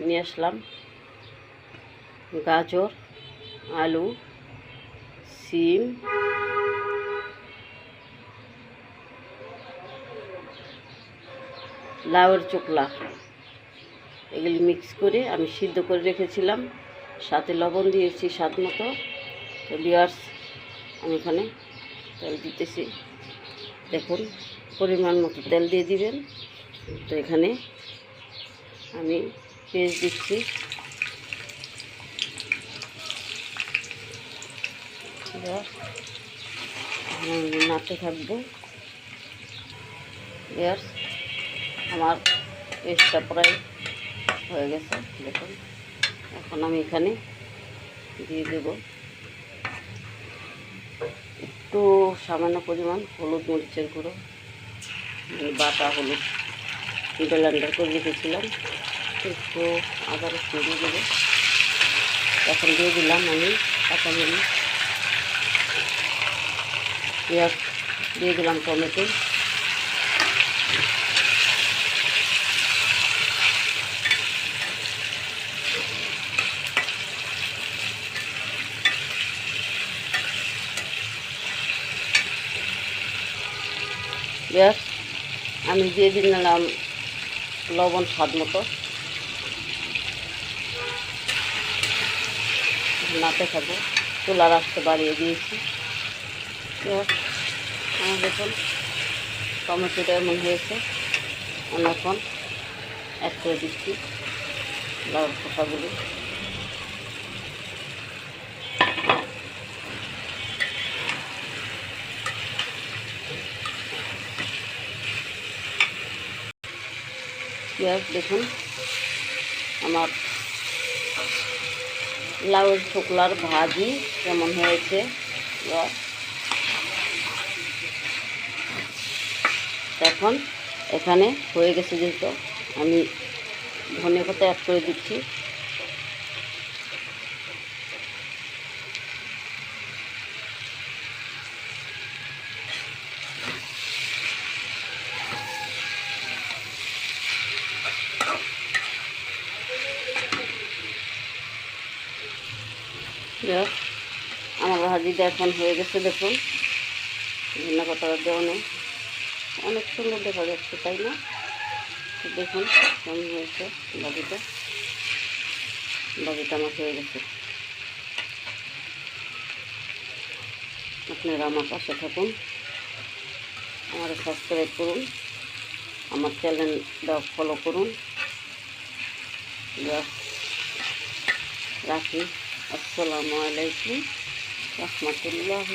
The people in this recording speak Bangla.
নিয়ে আসলাম গাজর, আলু, সিম, লাউয়ের চোকলা, এগুলি মিক্স করে আমি সিদ্ধ করে রেখেছিলাম। সাথে লবণ দিয়েছি স্বাদ মতো। তো ভিউয়ার্স, আমি এখানে তেল দিতেছি। দেখুন, পরিমাণ মতো তেল দিয়ে দিবেন। তো এখানে আমি পেঁয়াজ দিচ্ছি। নাড়তে থাকবো। ভিউয়ার্স, আমার পেস্টটা প্রায় হয়ে গেছে। দেখুন, এখন আমি এখানে দিয়ে দেব একটু সামান্য পরিমাণ হলুদ মরিচের গুঁড়ো, বাটা হলুদ ব্লেন্ডার করে রেখেছিলাম। একটু আদা রসুন দিয়ে দেবো। এখন দিয়ে দিলাম আমি কাঁচামরিচ, পেঁয়াজ দিয়ে দিলাম, টমেটো, পেঁয়াজ আমি দিয়ে দিলাম লবণ স্বাদ মতো। নাতে খাবো, চুলার আঁচটা বাড়িয়ে দিয়েছি। আমার দেখুন টমেটোটা এমন হয়েছে। আমি এখন অ্যাড করে দিচ্ছি লাউর খোসাগুলো। পেঁয়াজ দেখুন, আমার লাউয়ের চোকলার ভাজি কেমন হয়েছে। এখন এখানে হয়ে গেছে, যেহেতু আমি ধনে পাতা অ্যাড করে দিচ্ছি। আমার ভাজিটা এখন হয়ে গেছে। দেখুন, ধনে পাতা দেওয়া অনেক সুন্দর দেখা যাচ্ছে, তাই না? দেখুন কেমন হয়েছে ভাজিটা। ভাজিটা আমার হয়ে গেছে। আপনারা আমার পাশে থাকুন, আমার সাবস্ক্রাইব করুন, আমার চ্যানেলটা ফলো করুন। রাখি। আসসালামু আলাইকুম রহমতুল্লাহ।